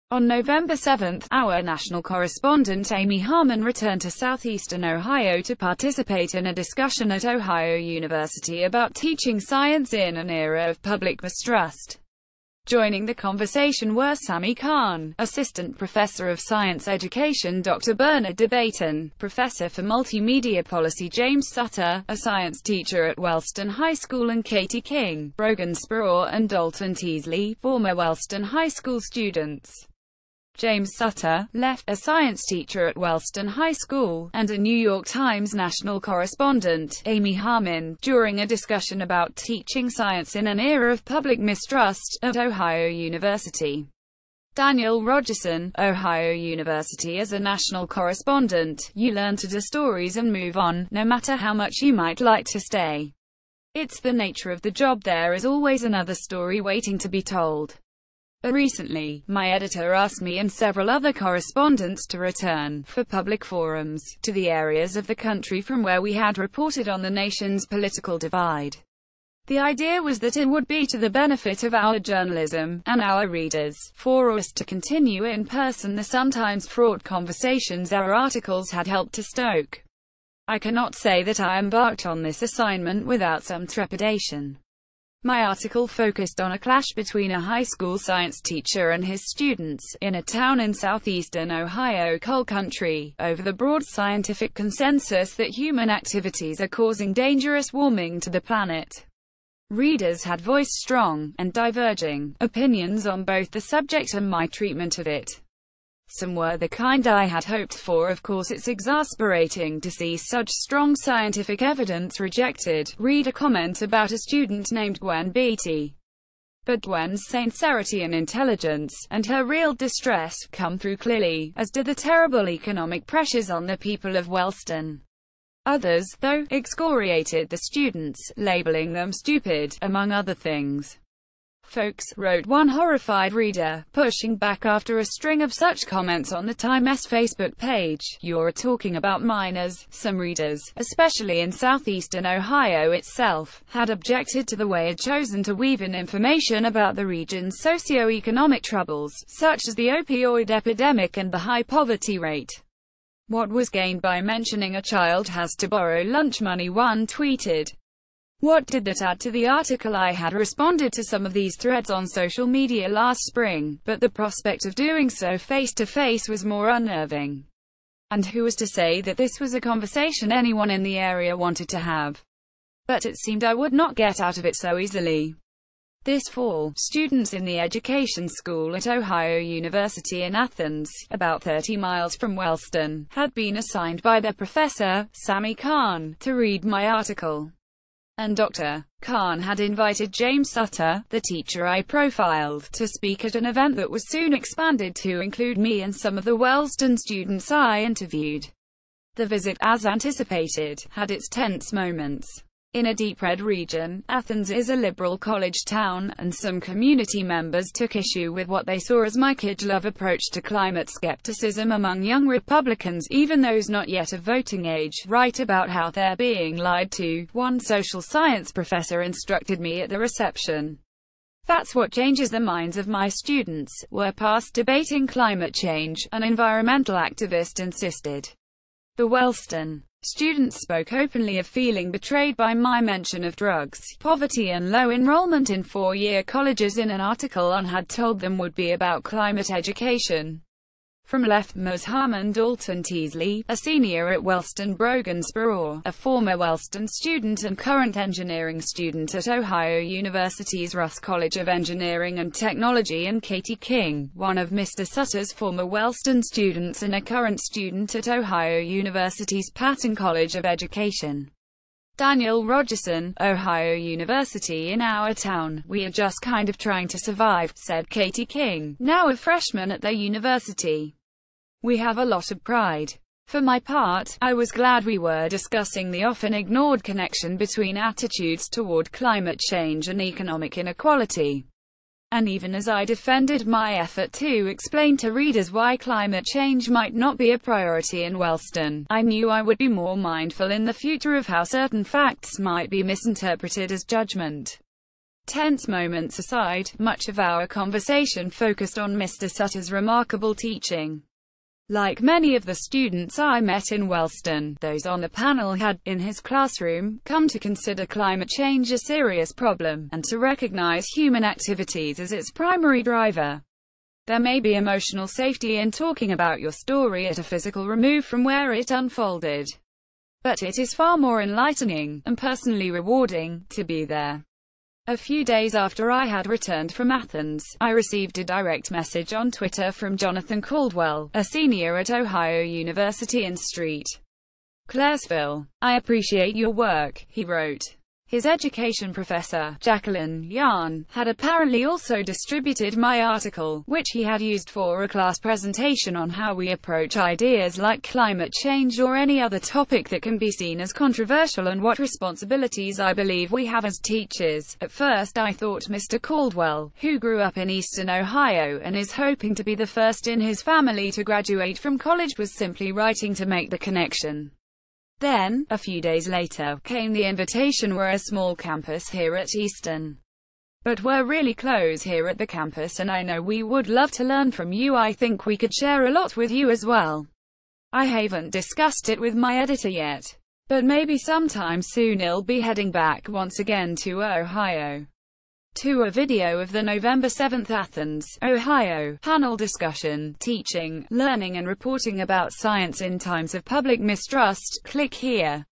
On November 7, our national correspondent Amy Harmon returned to southeastern Ohio to participate in a discussion at Ohio University about teaching science in an era of public mistrust. Joining the conversation were Amy Harmon, Assistant Professor of Science Education Dr. Bernard DeBayton, Professor for Multimedia Policy James Sutter, a science teacher at Wellston High School, and Katie King, Brogan Spuror and Dalton Teasley, former Wellston High School students. James Sutter, left, a science teacher at Wellston High School, and a New York Times national correspondent, Amy Harmon, during a discussion about teaching science in an era of public mistrust, at Ohio University. Daniel Rogerson, Ohio University. As a national correspondent, you learn to do stories and move on, no matter how much you might like to stay. It's the nature of the job. There is always another story waiting to be told. Recently, my editor asked me and several other correspondents to return, for public forums, to the areas of the country from where we had reported on the nation's political divide. The idea was that it would be to the benefit of our journalism, and our readers, for us to continue in person the sometimes fraught conversations our articles had helped to stoke. I cannot say that I embarked on this assignment without some trepidation. My article focused on a clash between a high school science teacher and his students, in a town in southeastern Ohio coal country, over the broad scientific consensus that human activities are causing dangerous warming to the planet. Readers had voiced strong, and diverging, opinions on both the subject and my treatment of it. Some were the kind I had hoped for. Of course, it's exasperating to see such strong scientific evidence rejected. Read a comment about a student named Gwen Beatty. But Gwen's sincerity and intelligence, and her real distress, come through clearly, as do the terrible economic pressures on the people of Wellston. Others, though, excoriated the students, labeling them stupid, among other things. Folks, wrote one horrified reader, pushing back after a string of such comments on the Times Facebook page. You're talking about minors. Some readers, especially in southeastern Ohio itself, had objected to the way it chosen to weave in information about the region's socio-economic troubles, such as the opioid epidemic and the high poverty rate. What was gained by mentioning a child has to borrow lunch money? One tweeted. What did that add to the article? I had responded to some of these threads on social media last spring, but the prospect of doing so face-to-face was more unnerving. And who was to say that this was a conversation anyone in the area wanted to have? But it seemed I would not get out of it so easily. This fall, students in the education school at Ohio University in Athens, about 30 miles from Wellston, had been assigned by their professor, Amy Harmon, to read my article. And Dr. Harmon had invited James Sutter, the teacher I profiled, to speak at an event that was soon expanded to include me and some of the Wellston students I interviewed. The visit, as anticipated, had its tense moments. In a deep red region, Athens is a liberal college town, and some community members took issue with what they saw as my kid-love approach to climate skepticism among young Republicans, even those not yet of voting age, write about how they're being lied to, one social science professor instructed me at the reception. That's what changes the minds of my students. We're past debating climate change, an environmental activist insisted. The Wellston students spoke openly of feeling betrayed by my mention of drugs, poverty and low enrollment in four-year colleges in an article I had told them would be about climate education. From left, Ms. Harmon, Dalton Teasley, a senior at Wellston, Brogan Spuror, a former Wellston student and current engineering student at Ohio University's Russ College of Engineering and Technology, and Katie King, one of Mr. Sutter's former Wellston students and a current student at Ohio University's Patton College of Education. Daniel Rogerson, Ohio University. In our town, we are just kind of trying to survive, said Katie King, now a freshman at their university. We have a lot of pride. For my part, I was glad we were discussing the often ignored connection between attitudes toward climate change and economic inequality. And even as I defended my effort to explain to readers why climate change might not be a priority in Wellston, I knew I would be more mindful in the future of how certain facts might be misinterpreted as judgment. Tense moments aside, much of our conversation focused on Mr. Sutter's remarkable teaching. Like many of the students I met in Wellston, those on the panel had, in his classroom, come to consider climate change a serious problem, and to recognize human activities as its primary driver. There may be emotional safety in talking about your story at a physical remove from where it unfolded. But it is far more enlightening, and personally rewarding, to be there. A few days after I had returned from Athens, I received a direct message on Twitter from Jonathan Caldwell, a senior at Ohio University in St. Clairsville. "I appreciate your work," he wrote. His education professor, Jacqueline Yarn, had apparently also distributed my article, which he had used for a class presentation on how we approach ideas like climate change or any other topic that can be seen as controversial and what responsibilities I believe we have as teachers. At first I thought Mr. Caldwell, who grew up in eastern Ohio and is hoping to be the first in his family to graduate from college, was simply writing to make the connection. Then, a few days later, came the invitation. We're a small campus here at Eastern, but we're really close here at the campus, and I know we would love to learn from you. I think we could share a lot with you as well. I haven't discussed it with my editor yet, but maybe sometime soon I'll be heading back once again to Ohio. To a video of the November 7th Athens, Ohio, panel discussion, teaching, learning and reporting about science in times of public mistrust. Click here.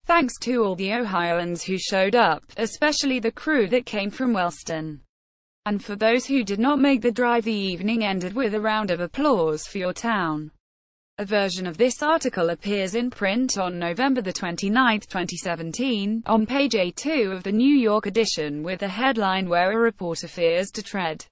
Thanks to all the Ohioans who showed up, especially the crew that came from Wellston. And for those who did not make the drive, the evening ended with a round of applause for your town. A version of this article appears in print on November 29, 2017, on page A2 of the New York edition, with the headline "Where a Reporter Fears to Tread."